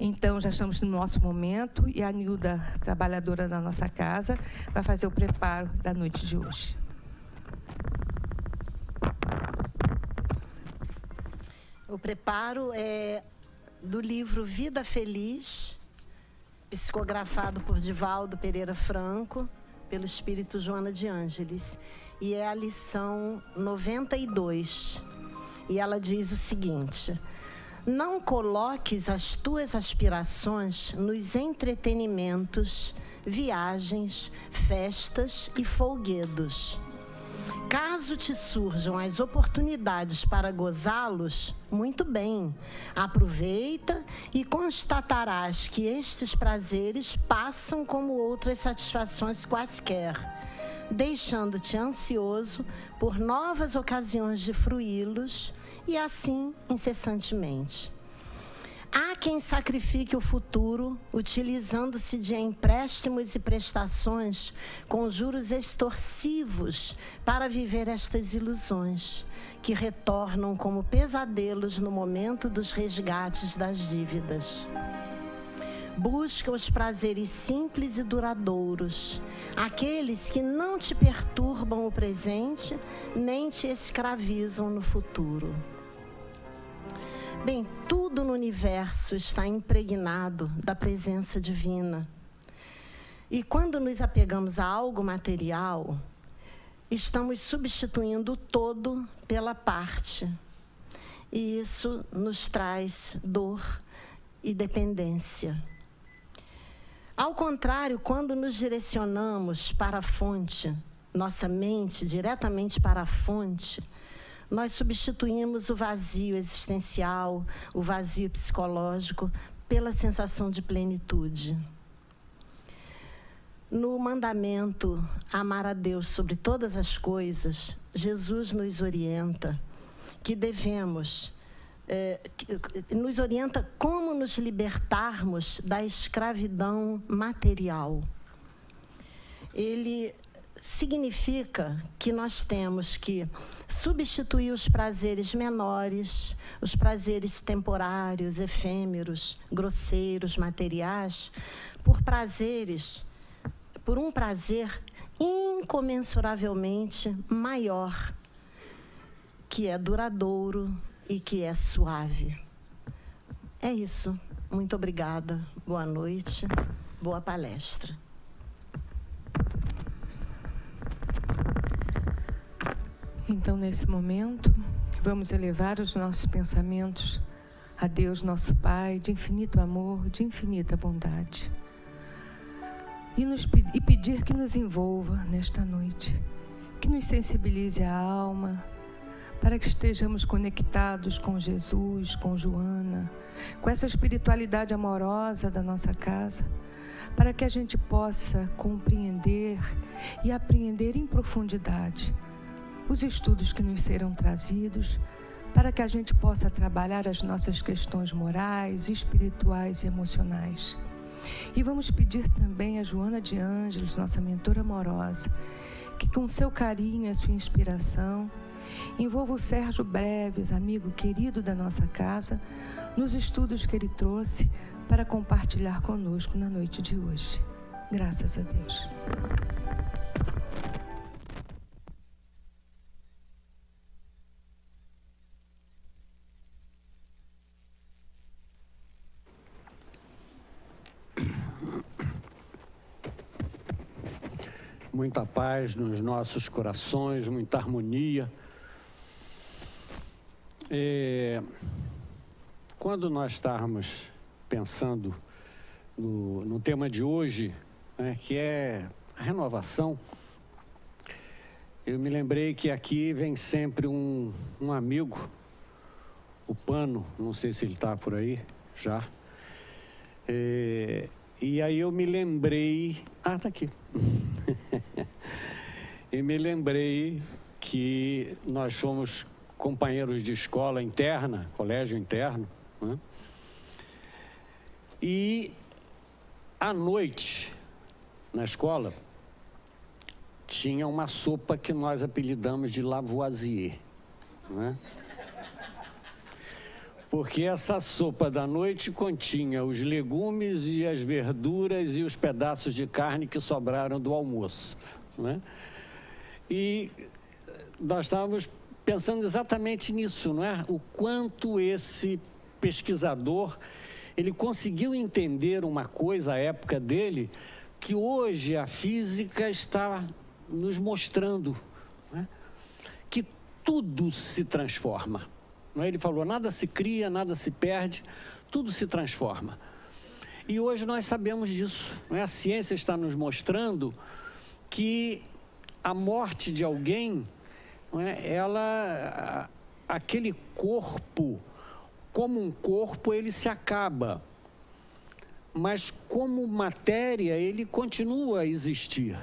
Então, já estamos no nosso momento e a Nilda, trabalhadora da nossa casa, vai fazer o preparo da noite de hoje. O preparo é do livro Vida Feliz, psicografado por Divaldo Pereira Franco, pelo Espírito Joana de Ângeles. E é a lição 92. E ela diz o seguinte: não coloques as tuas aspirações nos entretenimentos, viagens, festas e folguedos. Caso te surjam as oportunidades para gozá-los, muito bem, aproveita e constatarás que estes prazeres passam como outras satisfações quaisquer, deixando-te ansioso por novas ocasiões de fruí-los e assim incessantemente. Há quem sacrifique o futuro utilizando-se de empréstimos e prestações com juros extorsivos para viver estas ilusões, que retornam como pesadelos no momento dos resgates das dívidas. Busca os prazeres simples e duradouros, aqueles que não te perturbam o presente, nem te escravizam no futuro. Bem, tudo no universo está impregnado da presença divina. E quando nos apegamos a algo material, estamos substituindo o todo pela parte. E isso nos traz dor e dependência. Ao contrário, quando nos direcionamos para a fonte, nossa mente diretamente para a fonte, nós substituímos o vazio existencial, o vazio psicológico, pela sensação de plenitude. No mandamento amar a Deus sobre todas as coisas, Jesus nos orienta que devemos, nos orienta como nos libertarmos da escravidão material. Ele significa que nós temos que substituir os prazeres menores, os prazeres temporários, efêmeros, grosseiros, materiais, por um prazer incomensuravelmente maior, que é duradouro e que é suave. É isso. Muito obrigada. Boa noite. Boa palestra. Então, nesse momento, vamos elevar os nossos pensamentos a Deus, nosso Pai, de infinito amor, de infinita bondade. E pedir que nos envolva nesta noite, que nos sensibilize a alma, para que estejamos conectados com Jesus, com Joana, com essa espiritualidade amorosa da nossa casa, para que a gente possa compreender e apreender em profundidade os estudos que nos serão trazidos, para que a gente possa trabalhar as nossas questões morais, espirituais e emocionais. E vamos pedir também a Joana de Ângeles, nossa mentora amorosa, que com seu carinho e a sua inspiração, envolva o Sérgio Breves, amigo querido da nossa casa, nos estudos que ele trouxe para compartilhar conosco na noite de hoje. Graças a Deus. Muita paz nos nossos corações, muita harmonia. Quando nós estarmos pensando no tema de hoje, né, que é a renovação, eu me lembrei que aqui vem sempre um amigo, o Pano, não sei se ele está por aí já. E aí eu me lembrei... está aqui. E me lembrei que nós fomos companheiros de escola interna, colégio interno, né? E à noite, na escola, tinha uma sopa que nós apelidamos de Lavoisier, né? porque essa sopa da noite continha os legumes e as verduras e os pedaços de carne que sobraram do almoço, né? E nós estávamos pensando exatamente nisso, não é? O quanto esse pesquisador, ele conseguiu entender uma coisa à época dele, que hoje a física está nos mostrando, né? Que tudo se transforma. Não é? Ele falou, nada se cria, nada se perde, tudo se transforma. E hoje nós sabemos disso, não é? A ciência está nos mostrando que a morte de alguém, não é? Aquele corpo, como um corpo, ele se acaba. Mas como matéria, ele continua a existir.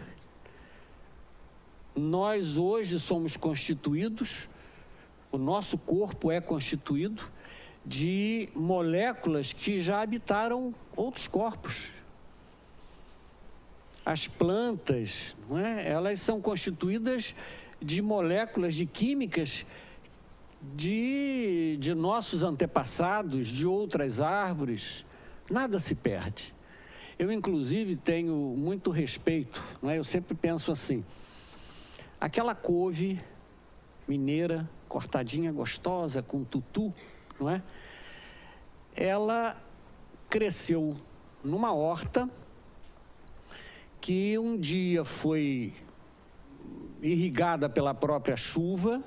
Nós hoje somos constituídos, o nosso corpo é constituído de moléculas que já habitaram outros corpos. As plantas, não é? Elas são constituídas de moléculas, de químicas de nossos antepassados, de outras árvores. Nada se perde. Eu, inclusive, tenho muito respeito, não é? Eu sempre penso assim, aquela couve mineira, cortadinha, gostosa, com tutu, não é? Ela cresceu numa horta que um dia foi irrigada pela própria chuva,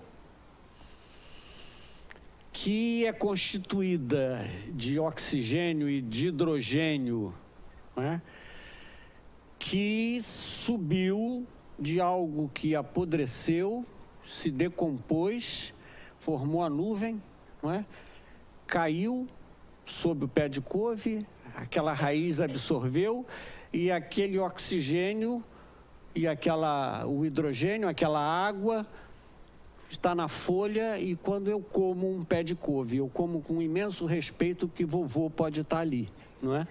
que é constituída de oxigênio e de hidrogênio, né? Que subiu de algo que apodreceu, se decompôs, formou a nuvem, não é? Caiu sob o pé de couve, aquela raiz absorveu e aquele oxigênio e o hidrogênio, aquela água está na folha, e quando eu como um pé de couve, eu como com imenso respeito que vovô pode estar ali, não é?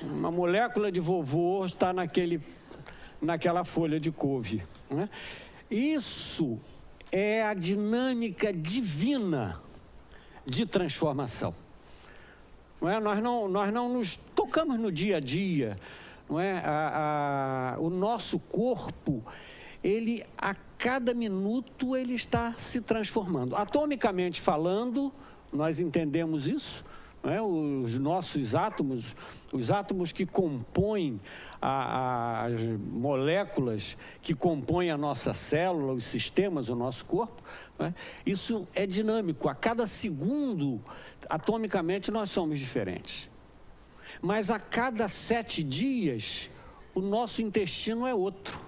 Uma molécula de vovô está naquela folha de couve, não é? Isso é a dinâmica divina de transformação. Não é? Nós não nos tocamos no dia a dia, não é? O nosso corpo, ele a cada minuto ele está se transformando. Atomicamente falando, nós entendemos isso, não é? Os nossos átomos, os átomos que compõem as moléculas que compõem a nossa célula, os sistemas, o nosso corpo, não é? Isso é dinâmico. A cada segundo, atomicamente, nós somos diferentes. Mas a cada 7 dias, o nosso intestino é outro.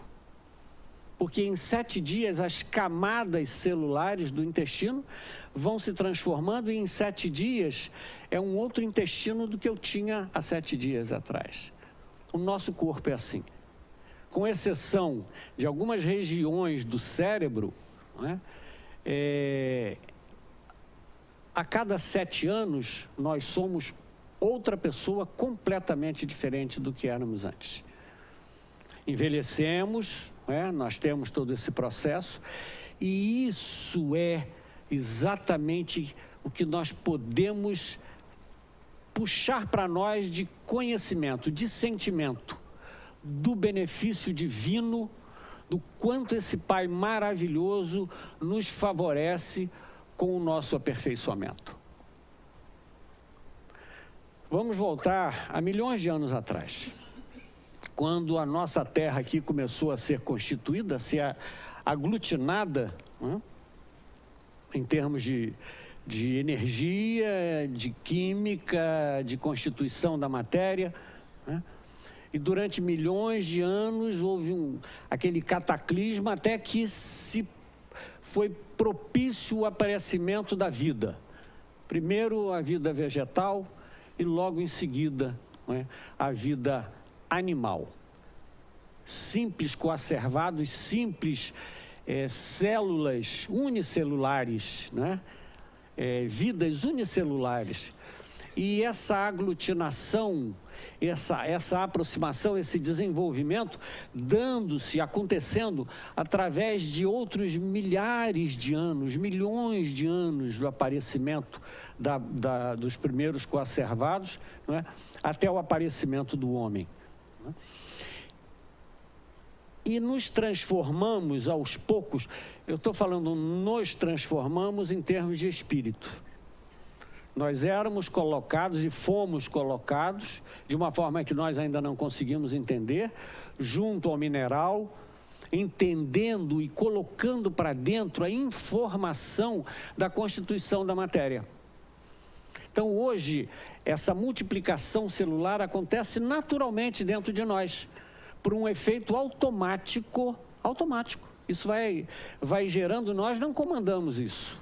Porque em 7 dias, as camadas celulares do intestino vão se transformando, e em 7 dias é um outro intestino do que eu tinha há 7 dias atrás. O nosso corpo é assim. Com exceção de algumas regiões do cérebro, não é? A cada 7 anos, nós somos outra pessoa completamente diferente do que éramos antes. Envelhecemos, não é? Nós temos todo esse processo, e isso é exatamente o que nós podemos puxar para nós de conhecimento, de sentimento, do benefício divino, do quanto esse Pai maravilhoso nos favorece com o nosso aperfeiçoamento. Vamos voltar a milhões de anos atrás, quando a nossa terra aqui começou a ser constituída, a ser aglutinada, né? Em termos de energia, de química, de constituição da matéria, né? E durante milhões de anos houve aquele cataclisma até que foi propício o aparecimento da vida. Primeiro a vida vegetal e logo em seguida, né, a vida animal. Simples coacervados, simples células unicelulares, né? Vidas unicelulares. E essa aglutinação essa aproximação, esse desenvolvimento, dando-se, acontecendo através de outros milhares de anos, milhões de anos do aparecimento dos primeiros coacervados, não é? Até o aparecimento do homem. Não é? E nos transformamos aos poucos, eu estou falando nos transformamos em termos de espírito. Nós éramos colocados e fomos colocados, de uma forma que nós ainda não conseguimos entender, junto ao mineral, entendendo e colocando para dentro a informação da constituição da matéria. Então, hoje, essa multiplicação celular acontece naturalmente dentro de nós, por um efeito automático. Isso vai gerando, nós não comandamos isso.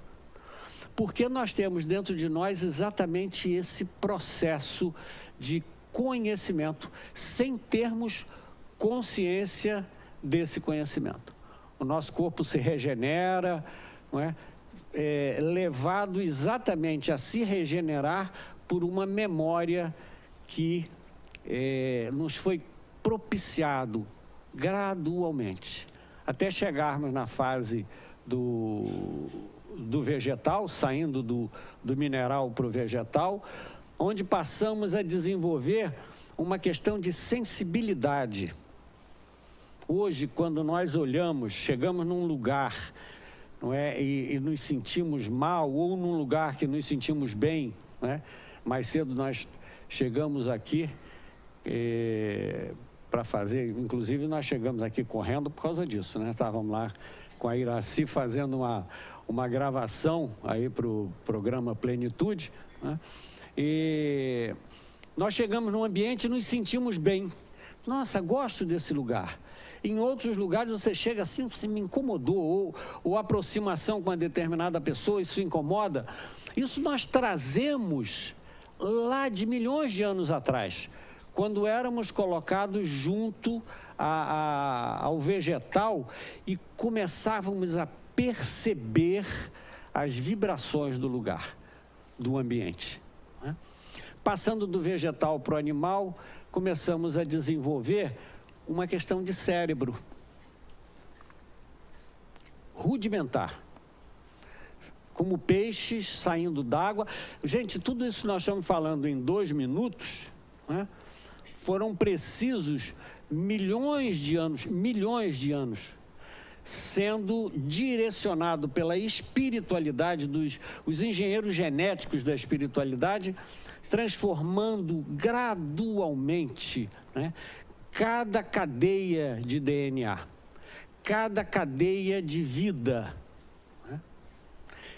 Porque nós temos dentro de nós exatamente esse processo de conhecimento, sem termos consciência desse conhecimento. O nosso corpo se regenera, não é? Levado exatamente a se regenerar por uma memória que nos foi propiciado gradualmente, até chegarmos na fase do vegetal, saindo do mineral para o vegetal, onde passamos a desenvolver uma questão de sensibilidade. Hoje, quando nós olhamos, chegamos num lugar, não é, e nos sentimos mal, ou num lugar que nos sentimos bem, não é? Mais cedo nós chegamos aqui para fazer, inclusive nós chegamos aqui correndo por causa disso, né? Estávamos lá com a Iraci fazendo uma gravação aí para o programa Plenitude, né? E nós chegamos num ambiente e nos sentimos bem. Nossa, gosto desse lugar. Em outros lugares você chega assim, você me incomodou, ou aproximação com uma determinada pessoa, isso incomoda. Isso nós trazemos lá de milhões de anos atrás, quando éramos colocados junto ao vegetal e começávamos a perceber as vibrações do lugar, do ambiente, né? Passando do vegetal para o animal, começamos a desenvolver uma questão de cérebro rudimentar, como peixes saindo d'água. Gente, tudo isso nós estamos falando em 2 minutos, né? Foram precisos milhões de anos, sendo direcionado pela espiritualidade os engenheiros genéticos da espiritualidade, transformando gradualmente, né, cada cadeia de DNA, cada cadeia de vida, né?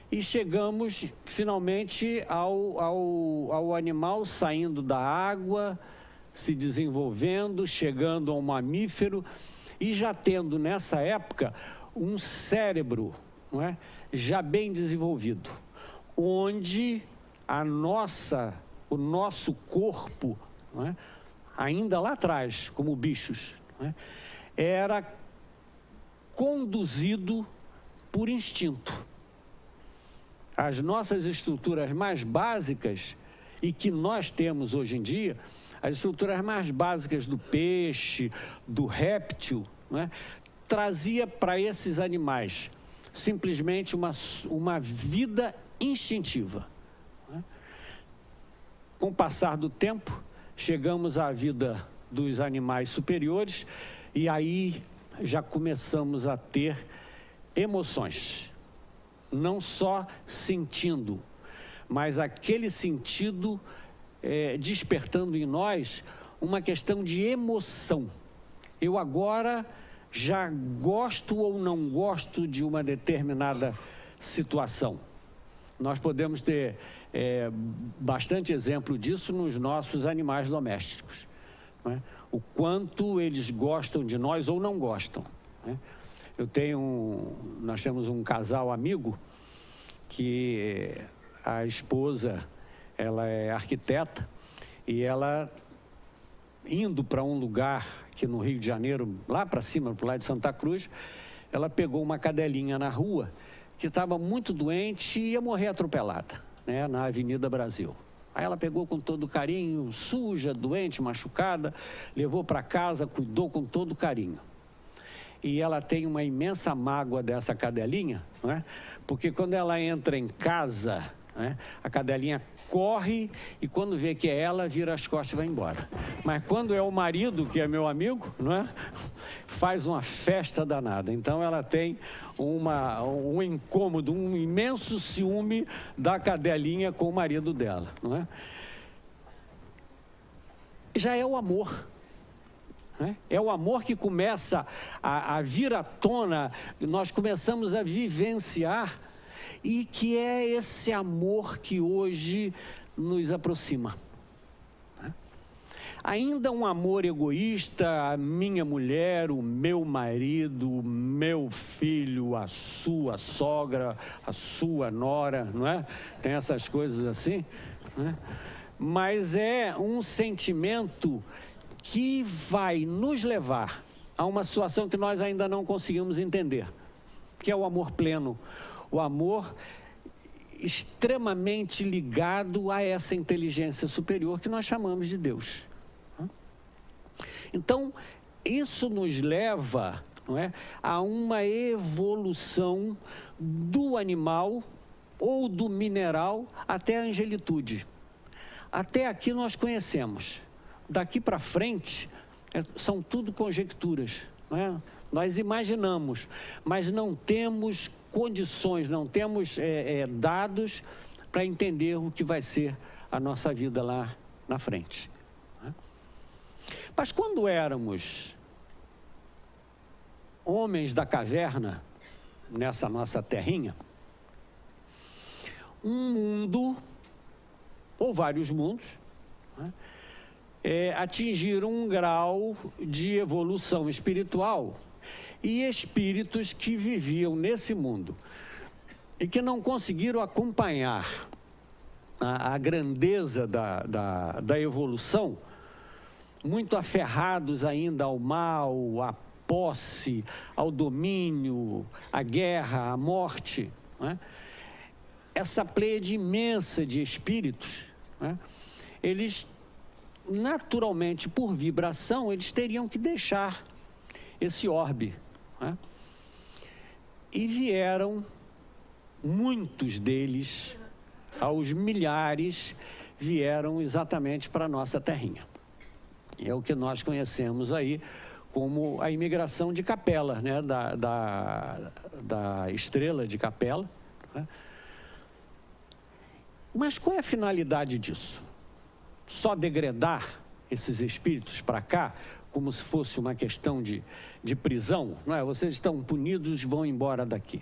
E chegamos finalmente ao animal saindo da água, se desenvolvendo, chegando ao mamífero e já tendo nessa época um cérebro, não é, já bem desenvolvido, onde o nosso corpo, não é, ainda lá atrás, como bichos, não é, era conduzido por instinto. As nossas estruturas mais básicas, e que nós temos hoje em dia, as estruturas mais básicas do peixe, do réptil, não é, trazia para esses animais simplesmente uma vida instintiva. Não é? Com o passar do tempo, chegamos à vida dos animais superiores e aí já começamos a ter emoções, não só sentindo, mas aquele sentido despertando em nós uma questão de emoção. Eu agora já gosto ou não gosto de uma determinada situação. Nós podemos ter bastante exemplo disso nos nossos animais domésticos, não é? O quanto eles gostam de nós ou não gostam, né? Nós temos um casal amigo que a esposa, ela é arquiteta e ela, indo para um lugar aqui no Rio de Janeiro, lá para cima, para o lado de Santa Cruz, ela pegou uma cadelinha na rua que estava muito doente e ia morrer atropelada, né, na Avenida Brasil. Aí ela pegou com todo carinho, suja, doente, machucada, levou para casa, cuidou com todo carinho. E ela tem uma imensa mágoa dessa cadelinha, não é? Porque quando ela entra em casa, não é? A cadelinha corre e quando vê que é ela, vira as costas e vai embora. Mas quando é o marido, que é meu amigo, não é? Faz uma festa danada. Então ela tem um incômodo, um imenso ciúme da cadelinha com o marido dela, não é? Já é o amor. É o amor que começa a vir à tona, nós começamos a vivenciar, e que é esse amor que hoje nos aproxima. Ainda um amor egoísta, a minha mulher, o meu marido, o meu filho, a sua sogra, a sua nora, não é? Tem essas coisas assim, não é? Mas é um sentimento que vai nos levar a uma situação que nós ainda não conseguimos entender, que é o amor pleno, o amor extremamente ligado a essa inteligência superior que nós chamamos de Deus. Então, isso nos leva, não é, a uma evolução do animal ou do mineral até a angelitude. Até aqui nós conhecemos. Daqui para frente, são tudo conjecturas, não é? Nós imaginamos, mas não temos condições, não temos dados para entender o que vai ser a nossa vida lá na frente. Mas quando éramos homens da caverna, nessa nossa terrinha, um mundo, ou vários mundos, né, atingiram um grau de evolução espiritual, e espíritos que viviam nesse mundo e que não conseguiram acompanhar a grandeza da evolução, muito aferrados ainda ao mal, à posse, ao domínio, à guerra, à morte, né? Essa pleiade imensa de espíritos, né? Eles, naturalmente, por vibração, eles teriam que deixar esse orbe, né? E vieram, muitos deles, aos milhares, vieram exatamente para a nossa terrinha. É o que nós conhecemos aí como a imigração de Capela, né? da estrela de Capela, né? Mas qual é a finalidade disso? Só degradar esses espíritos para cá, como se fosse uma questão de prisão, não é? Vocês estão punidos, vão embora daqui.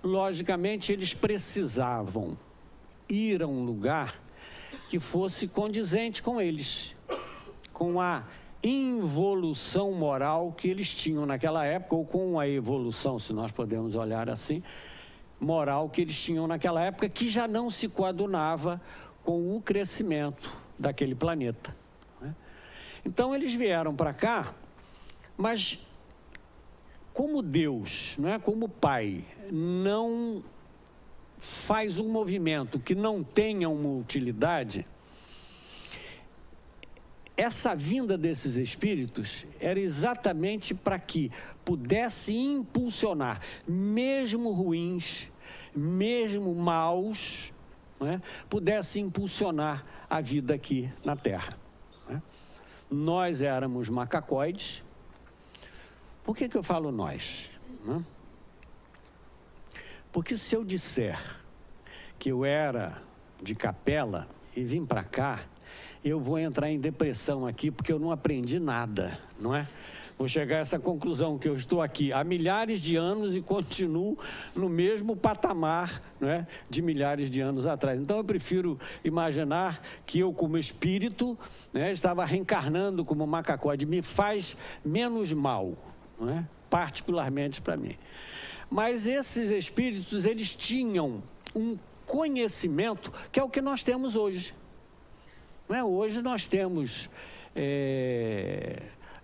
Logicamente, eles precisavam ir a um lugar que fosse condizente com eles, com a involução moral que eles tinham naquela época, ou com a evolução, se nós podemos olhar assim, moral que eles tinham naquela época, que já não se coadunava com o crescimento daquele planeta. Então, eles vieram para cá, mas como Deus, não é, como Pai, não faz um movimento que não tenha uma utilidade, essa vinda desses espíritos era exatamente para que pudesse impulsionar, mesmo ruins, mesmo maus, não é, pudesse impulsionar a vida aqui na Terra. Nós éramos macacoides. Por que eu falo nós? Porque se eu disser que eu era de Capela e vim para cá, eu vou entrar em depressão aqui, porque eu não aprendi nada, não é? Vou chegar a essa conclusão, que eu estou aqui há milhares de anos e continuo no mesmo patamar, não é, de milhares de anos atrás. Então, eu prefiro imaginar que eu, como espírito, né, estava reencarnando como macacoide. Me faz menos mal, não é? Particularmente para mim. Mas esses espíritos, eles tinham um conhecimento que é o que nós temos hoje. Não é? Hoje nós temos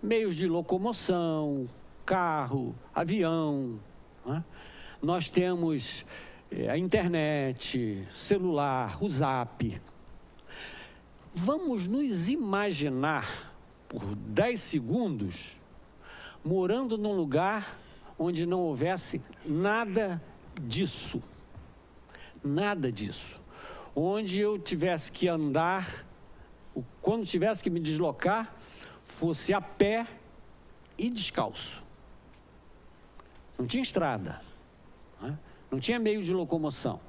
meios de locomoção, carro, avião, não é? Nós temos a internet, celular, o Zap. Vamos nos imaginar por 10 segundos morando num lugar onde não houvesse nada disso. Nada disso. Onde eu tivesse que andar, quando tivesse que me deslocar, fosse a pé e descalço. Não tinha estrada, né? Não tinha meio de locomoção.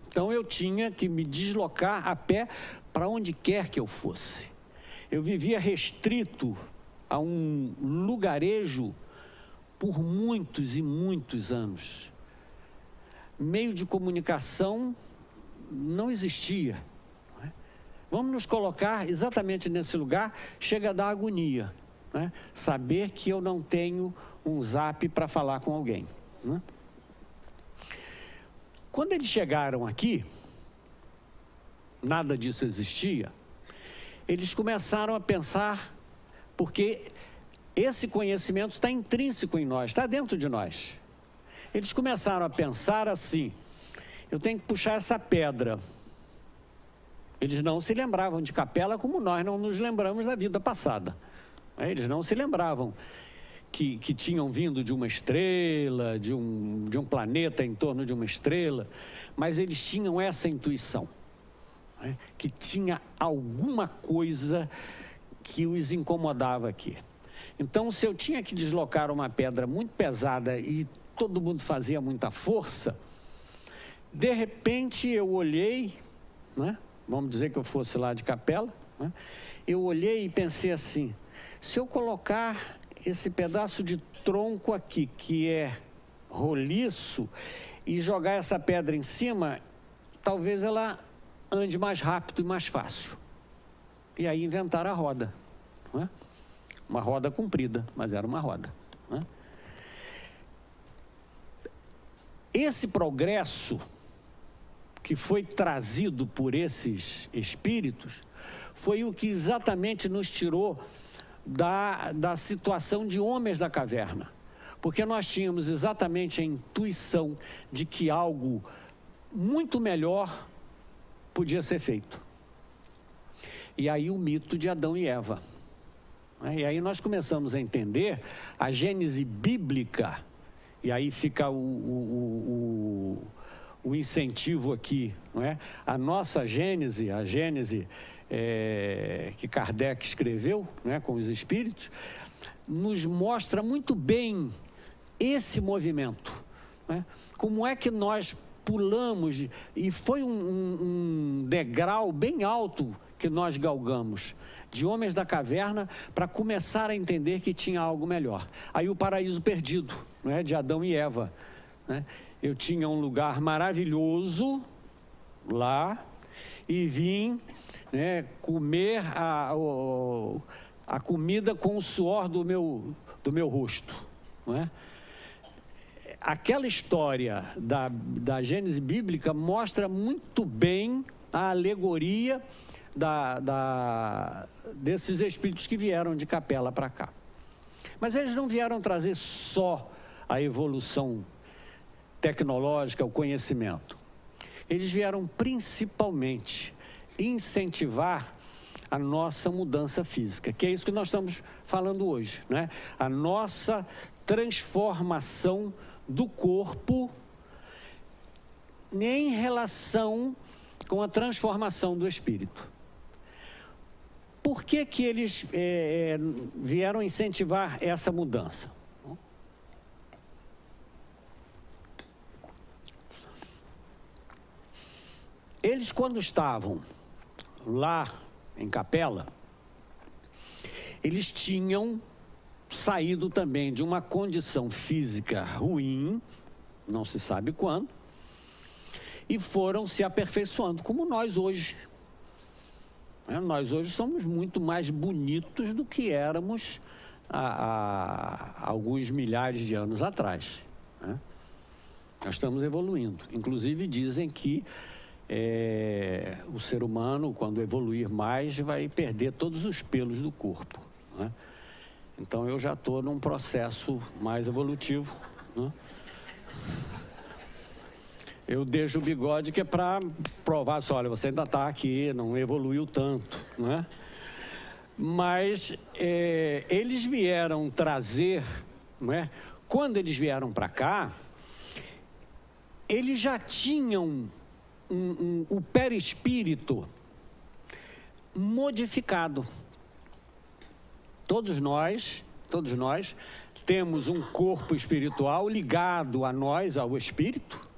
Então eu tinha que me deslocar a pé para onde quer que eu fosse. Eu vivia restrito a um lugarejo por muitos e muitos anos. Meio de comunicação não existia. Não é? Vamos nos colocar exatamente nesse lugar, chega a dar agonia. Não é? Saber que eu não tenho um Zap para falar com alguém. Não é? Quando eles chegaram aqui, nada disso existia, eles começaram a pensar, porque esse conhecimento está intrínseco em nós, está dentro de nós. Eles começaram a pensar assim, eu tenho que puxar essa pedra. Eles não se lembravam de Capela como nós não nos lembramos da vida passada. Eles não se lembravam que tinham vindo de uma estrela, de um planeta em torno de uma estrela, mas eles tinham essa intuição, né? Que tinha alguma coisa que os incomodava aqui. Então, se eu tinha que deslocar uma pedra muito pesada e todo mundo fazia muita força, de repente eu olhei, né? Vamos dizer que eu fosse lá de Capela, né? Eu olhei e pensei assim, se eu colocar esse pedaço de tronco aqui, que é roliço, e jogar essa pedra em cima, talvez ela ande mais rápido e mais fácil. E aí inventaram a roda, não é? Uma roda comprida, mas era uma roda, não é? Esse progresso que foi trazido por esses espíritos foi o que exatamente nos tirou da situação de homens da caverna, porque nós tínhamos exatamente a intuição de que algo muito melhor podia ser feito. E aí o mito de Adão e Eva, né? E aí nós começamos a entender a gênese bíblica, e aí fica o incentivo aqui, não é? A nossa gênese, a gênese que Kardec escreveu, né, com os espíritos, nos mostra muito bem esse movimento, né? Como é que nós pulamos, e foi um degrau bem alto que nós galgamos, de homens da caverna, para começar a entender que tinha algo melhor. Aí o paraíso perdido, né, de Adão e Eva, né? Eu tinha um lugar maravilhoso lá, e vim, né, comer a comida com o suor do meu rosto, não é? Aquela história da Gênese bíblica mostra muito bem a alegoria desses espíritos que vieram de Capela para cá. Mas eles não vieram trazer só a evolução tecnológica, o conhecimento. Eles vieram principalmente incentivar a nossa mudança física, que é isso que nós estamos falando hoje, né? A nossa transformação do corpo em relação com a transformação do espírito. Por que que eles vieram incentivar essa mudança? Eles, quando estavam lá em Capela, eles tinham saído também de uma condição física ruim, não se sabe quando, e foram se aperfeiçoando, como nós hoje. Nós hoje somos muito mais bonitos do que éramos há alguns milhares de anos atrás, né? Nós estamos evoluindo. Inclusive dizem que o ser humano, quando evoluir mais, vai perder todos os pelos do corpo, né? Então eu já estou num processo mais evolutivo, né? Eu deixo o bigode que é para provar só, olha, você ainda está aqui, não evoluiu tanto, não é? Mas eles vieram trazer, não é? Quando eles vieram para cá, eles já tinham o perispírito modificado. Todos nós temos um corpo espiritual ligado a nós, ao espírito.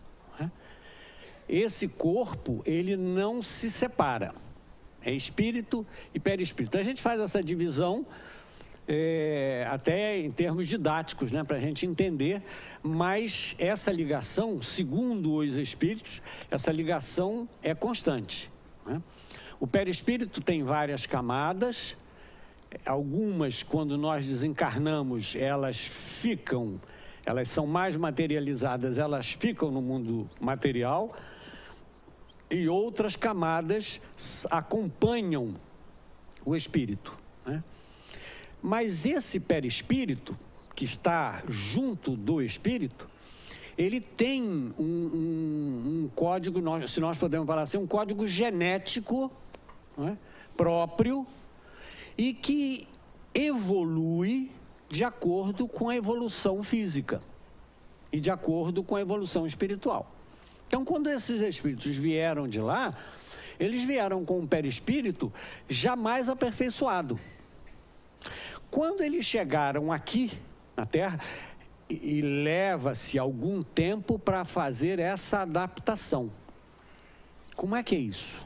Esse corpo, ele não se separa. É espírito e perispírito. A gente faz essa divisão até em termos didáticos, né, para a gente entender, mas essa ligação, segundo os espíritos, essa ligação é constante, né? O perispírito tem várias camadas, algumas, quando nós desencarnamos, elas são mais materializadas, elas ficam no mundo material, e outras camadas acompanham o espírito, né? Mas esse perispírito, que está junto do espírito, ele tem um código, se nós podemos falar assim, um código genético, né, próprio, e que evolui de acordo com a evolução física e de acordo com a evolução espiritual. Então, quando esses espíritos vieram de lá, eles vieram com um perispírito jamais aperfeiçoado. Quando eles chegaram aqui na Terra, e leva-se algum tempo para fazer essa adaptação. Como é que é isso?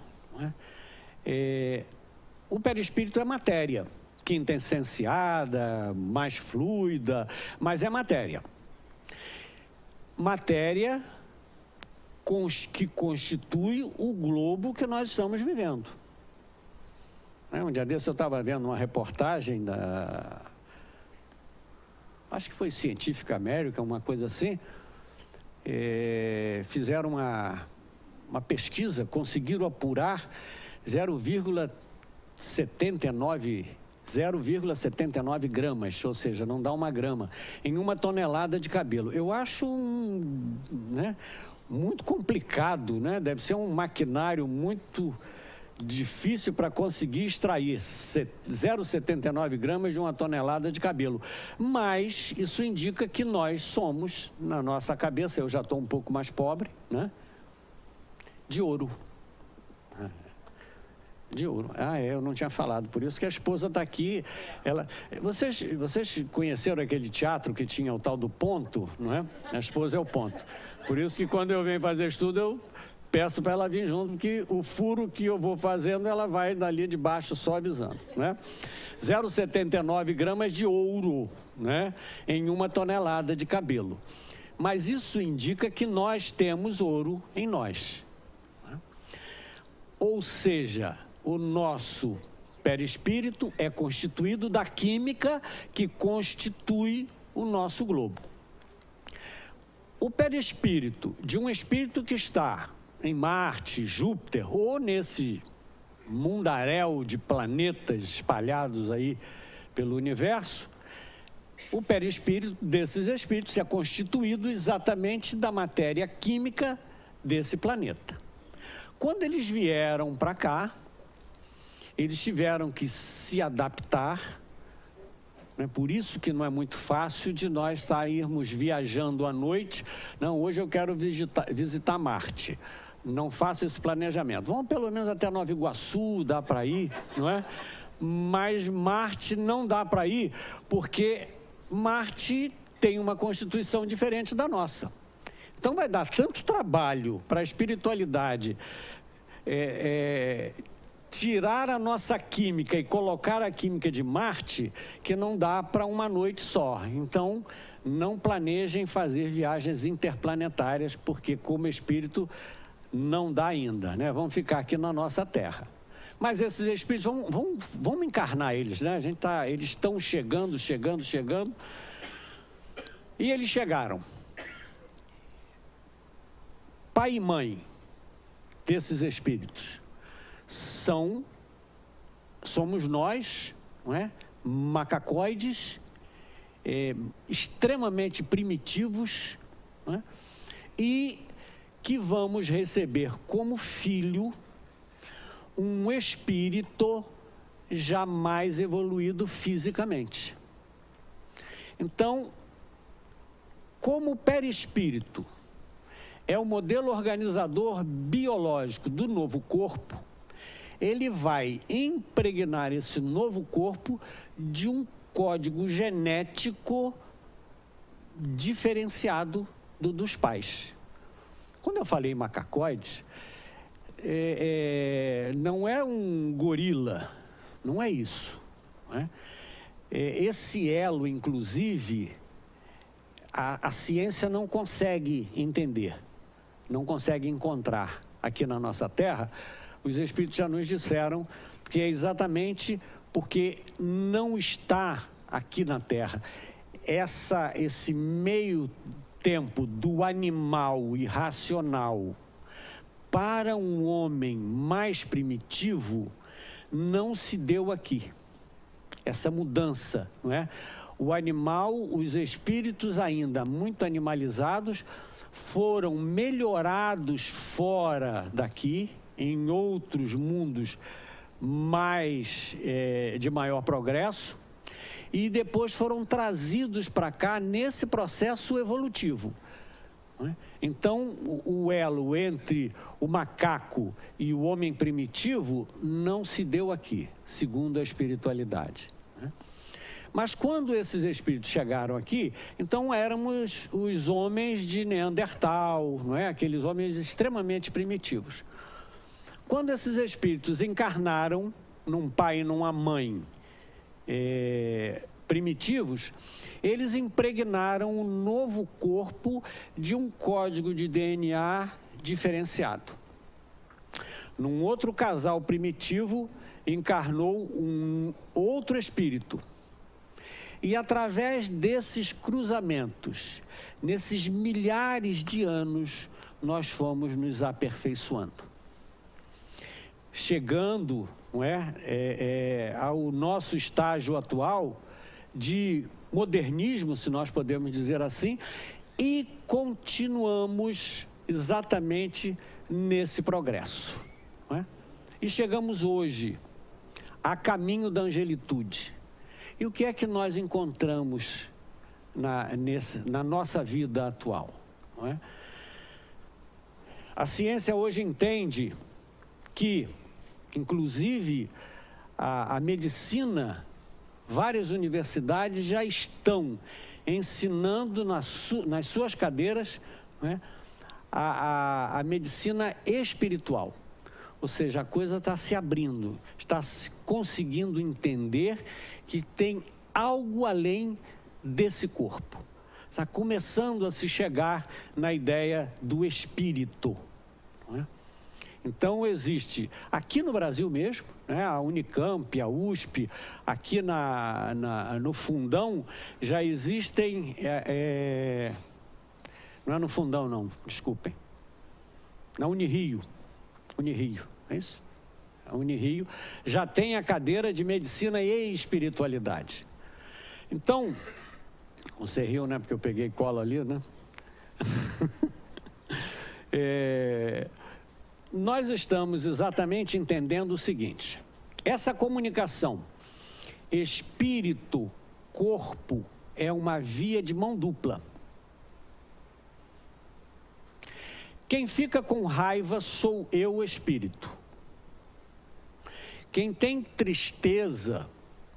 O perispírito é matéria, quintessenciada, mais fluida, mas é matéria. Matéria que constitui o globo que nós estamos vivendo. Um dia desse eu estava vendo uma reportagem acho que foi Científica América, uma coisa assim. Fizeram uma pesquisa, conseguiram apurar 0,79 gramas, ou seja, não dá uma grama, em 1 tonelada de cabelo. Eu acho muito complicado, né? Deve ser um maquinário muito difícil para conseguir extrair 0,79 gramas de 1 tonelada de cabelo. Mas isso indica que nós somos, na nossa cabeça, eu já estou um pouco mais pobre, né? De ouro. De ouro. Eu não tinha falado, por isso que a esposa está aqui. Vocês conheceram aquele teatro que tinha o tal do ponto, não é? A esposa é o ponto. Por isso que quando eu venho fazer estudo, eu peço para ela vir junto, porque o furo que eu vou fazendo, ela vai dali de baixo só avisando, né? 0,79 gramas de ouro, né, em 1 tonelada de cabelo. Mas isso indica que nós temos ouro em nós, né? Ou seja, o nosso perispírito é constituído da química que constitui o nosso globo. O perispírito de um espírito que está em Marte, Júpiter, ou nesse mundaréu de planetas espalhados aí pelo universo, o perispírito desses espíritos é constituído exatamente da matéria química desse planeta. Quando eles vieram para cá, eles tiveram que se adaptar, né? Por isso que não é muito fácil de nós sairmos viajando à noite. Não, hoje eu quero visitar Marte. Não faço esse planejamento. Vamos pelo menos até Nova Iguaçu, dá para ir, não é? Mas Marte não dá para ir, porque Marte tem uma constituição diferente da nossa. Então vai dar tanto trabalho para a espiritualidade tirar a nossa química e colocar a química de Marte, que não dá para uma noite só. Então, não planejem fazer viagens interplanetárias, porque como espírito não dá ainda, né? Vão ficar aqui na nossa Terra. Mas esses espíritos, vamos encarnar eles, né? Eles estão chegando. E eles chegaram. Pai e mãe desses espíritos somos nós, não é? Macacoides, extremamente primitivos, não é? E que vamos receber como filho um espírito jamais evoluído fisicamente. Então, como o perispírito é o modelo organizador biológico do novo corpo, ele vai impregnar esse novo corpo de um código genético diferenciado dos pais. Quando eu falei macacoides, não é um gorila, não é isso. Não é? Esse elo, inclusive, a ciência não consegue entender, não consegue encontrar aqui na nossa Terra. Os espíritos já nos disseram que é exatamente porque não está aqui na Terra esse meio tempo do animal irracional para um homem mais primitivo não se deu aqui. Essa mudança, não é? O animal, os espíritos ainda muito animalizados, foram melhorados fora daqui, em outros mundos de maior progresso, e depois foram trazidos para cá nesse processo evolutivo. Então, o elo entre o macaco e o homem primitivo não se deu aqui, segundo a espiritualidade. Mas quando esses espíritos chegaram aqui, então éramos os homens de Neandertal, não é? Aqueles homens extremamente primitivos. Quando esses espíritos encarnaram num pai e numa mãe primitivos, eles impregnaram um novo corpo de um código de DNA diferenciado. Num outro casal primitivo, encarnou um outro espírito. E através desses cruzamentos, nesses milhares de anos, nós fomos nos aperfeiçoando. Chegando, não é, ao nosso estágio atual de modernismo, se nós podemos dizer assim, e continuamos exatamente nesse progresso. Não é? E chegamos hoje a caminho da angelitude. E o que é que nós encontramos na nossa vida atual? Não é? A ciência hoje entende que, inclusive, a medicina, várias universidades já estão ensinando nas suas cadeiras, né, a medicina espiritual. Ou seja, a coisa está se abrindo, está se conseguindo entender que tem algo além desse corpo. Está começando a se chegar na ideia do espírito. Não é? Então, existe, aqui no Brasil mesmo, né, a Unicamp, a USP, aqui no Fundão, já existem, não é no Fundão não, desculpem, na Unirio, é isso? A Unirio já tem a cadeira de Medicina e Espiritualidade. Então, você riu, né, porque eu peguei cola ali, né? Nós estamos exatamente entendendo o seguinte: essa comunicação espírito-corpo é uma via de mão dupla. Quem fica com raiva sou eu, o espírito. Quem tem tristeza,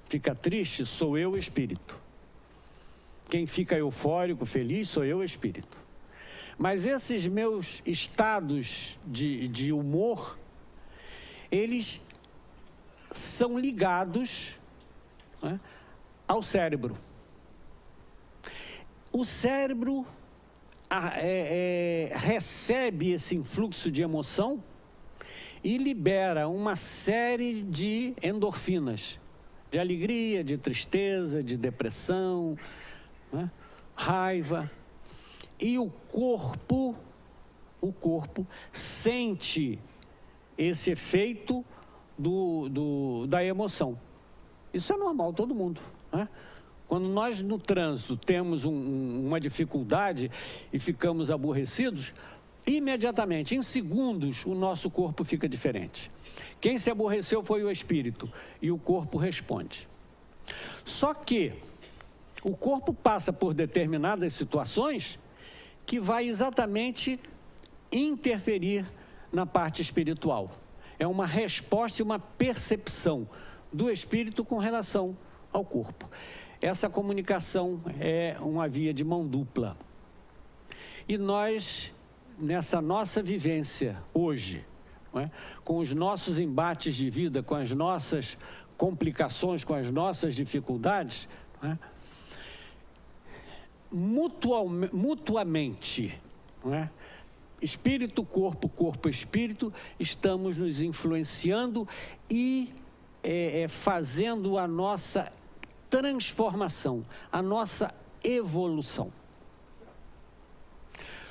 fica triste, sou eu, o espírito. Quem fica eufórico, feliz, sou eu, o espírito. Mas esses meus estados de humor, eles são ligados, né, ao cérebro. O cérebro recebe esse influxo de emoção e libera uma série de endorfinas, de alegria, de tristeza, de depressão, né, raiva. E o corpo sente esse efeito da emoção. Isso é normal, todo mundo, né? Quando nós no trânsito temos uma dificuldade e ficamos aborrecidos, imediatamente, em segundos, o nosso corpo fica diferente. Quem se aborreceu foi o espírito e o corpo responde. Só que o corpo passa por determinadas situações que vai exatamente interferir na parte espiritual. É uma resposta e uma percepção do espírito com relação ao corpo. Essa comunicação é uma via de mão dupla. E nós, nessa nossa vivência hoje, não é? Com os nossos embates de vida, com as nossas complicações, com as nossas dificuldades, não é? Mutuamente, não é? Espírito, corpo, corpo, espírito, estamos nos influenciando e fazendo a nossa transformação, a nossa evolução.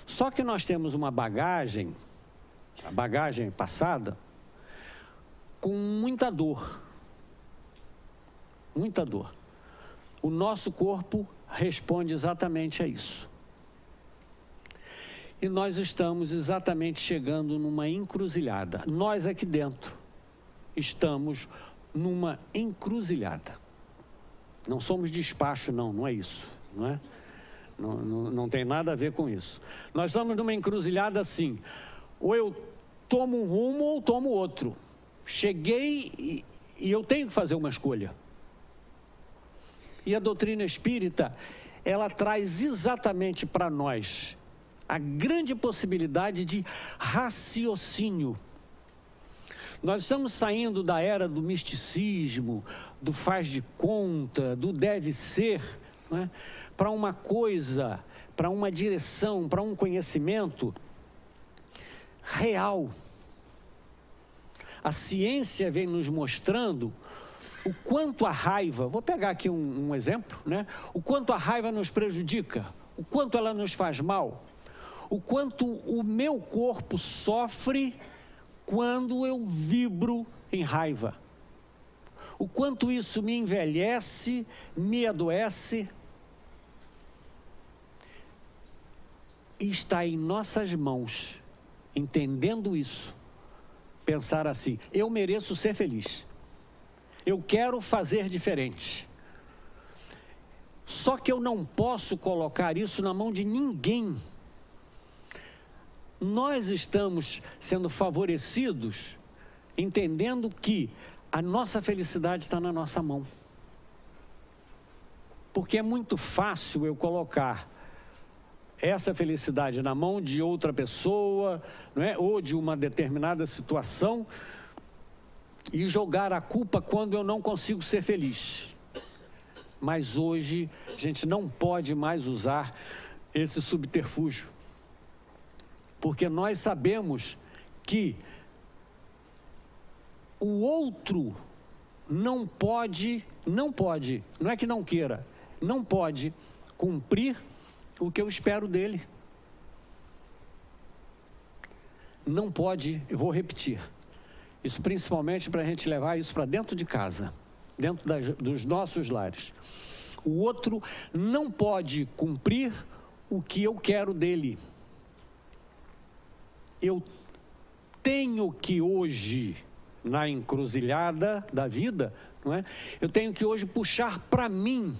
Só que nós temos uma bagagem, a bagagem passada, com muita dor. Muita dor. O nosso corpo responde exatamente a isso. E nós estamos exatamente chegando numa encruzilhada. Nós aqui dentro estamos numa encruzilhada. Não somos despacho, não é isso, não é? Não tem nada a ver com isso. Nós estamos numa encruzilhada assim, ou eu tomo um rumo ou tomo outro. Cheguei e eu tenho que fazer uma escolha. E a doutrina espírita, ela traz exatamente para nós a grande possibilidade de raciocínio. Nós estamos saindo da era do misticismo, do faz de conta, do deve ser, não é? Para uma coisa, para uma direção, para um conhecimento real. A ciência vem nos mostrando o quanto a raiva, vou pegar aqui um exemplo, né? O quanto a raiva nos prejudica, o quanto ela nos faz mal, o quanto o meu corpo sofre quando eu vibro em raiva, o quanto isso me envelhece, me adoece. E está em nossas mãos, entendendo isso, pensar assim: eu mereço ser feliz, eu quero fazer diferente. Só que eu não posso colocar isso na mão de ninguém. Nós estamos sendo favorecidos, entendendo que a nossa felicidade está na nossa mão. Porque é muito fácil eu colocar essa felicidade na mão de outra pessoa, não é? Ou de uma determinada situação, e jogar a culpa quando eu não consigo ser feliz. Mas hoje a gente não pode mais usar esse subterfúgio, porque nós sabemos que o outro não pode, não é que não queira, não pode cumprir o que eu espero dele. Não pode, eu vou repetir, isso principalmente para a gente levar isso para dentro de casa, dentro dos nossos lares. O outro não pode cumprir o que eu quero dele. Eu tenho que hoje, na encruzilhada da vida, não é? Eu tenho que hoje puxar para mim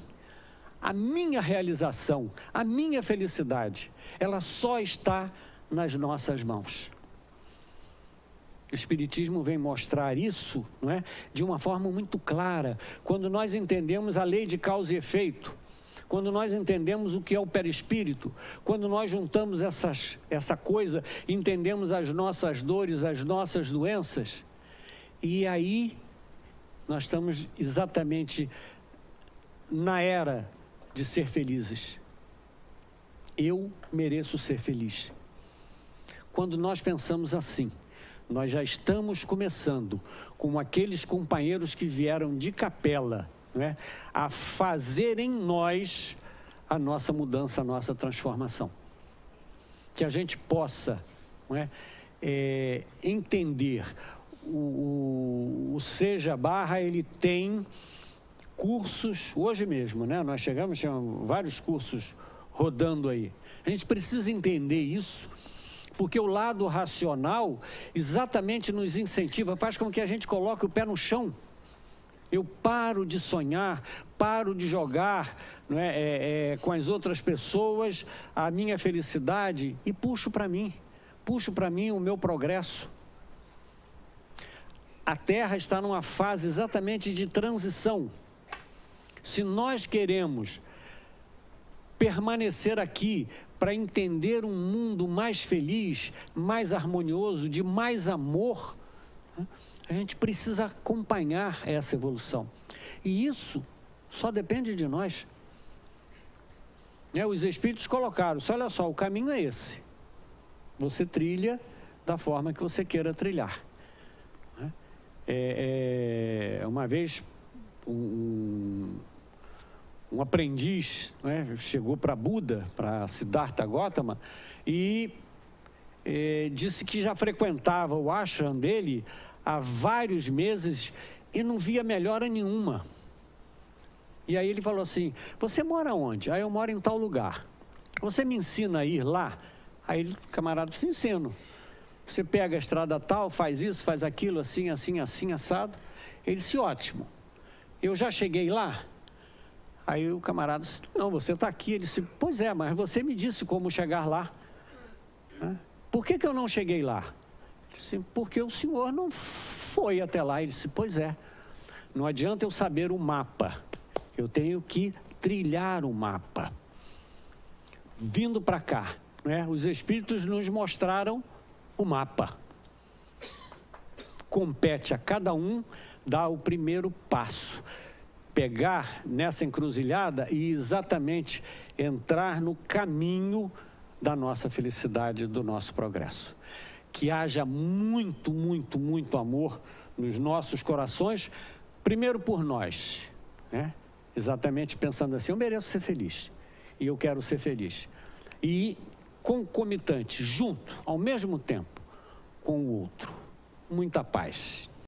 a minha realização, a minha felicidade. Ela só está nas nossas mãos. O Espiritismo vem mostrar isso, não é? De uma forma muito clara. Quando nós entendemos a lei de causa e efeito, quando nós entendemos o que é o perispírito, quando nós juntamos essa coisa, entendemos as nossas dores, as nossas doenças, e aí nós estamos exatamente na era de ser felizes. Eu mereço ser feliz. Quando nós pensamos assim, nós já estamos começando com aqueles companheiros que vieram de capela, não é? A fazer em nós a nossa mudança, a nossa transformação. Que a gente possa, não é? Entender, o Seja Barra, ele tem cursos, hoje mesmo, né? Nós chegamos, tinha vários cursos rodando aí. A gente precisa entender isso, porque o lado racional exatamente nos incentiva, faz com que a gente coloque o pé no chão. Eu paro de sonhar, paro de jogar, não é, com as outras pessoas a minha felicidade e puxo para mim o meu progresso. A Terra está numa fase exatamente de transição. Se nós queremos permanecer aqui para entender um mundo mais feliz, mais harmonioso, de mais amor, a gente precisa acompanhar essa evolução. E isso só depende de nós. Os Espíritos colocaram, olha só, o caminho é esse. Você trilha da forma que você queira trilhar. Uma vez, um aprendiz chegou para Buda, para Siddhartha Gautama, e disse que já frequentava o ashram dele há vários meses e não via melhora nenhuma. E aí ele falou assim, você mora onde? Aí eu moro em tal lugar. Você me ensina a ir lá? Aí o camarada disse, ensino. Você pega a estrada tal, faz isso, faz aquilo, assim, assim, assim, assado. Ele disse, ótimo. Eu já cheguei lá? Aí o camarada disse, não, você está aqui. Ele disse, pois é, mas você me disse como chegar lá. Por que eu não cheguei lá? Ele disse, porque o senhor não foi até lá. Ele disse, pois é, não adianta eu saber o mapa. Eu tenho que trilhar o mapa. Vindo para cá, os Espíritos nos mostraram o mapa. Compete a cada um dar o primeiro passo. Pegar nessa encruzilhada e exatamente entrar no caminho da nossa felicidade, do nosso progresso. Que haja muito, muito, muito amor nos nossos corações, primeiro por nós, exatamente pensando assim, eu mereço ser feliz e eu quero ser feliz. E concomitante, junto, ao mesmo tempo, com o outro. Muita paz.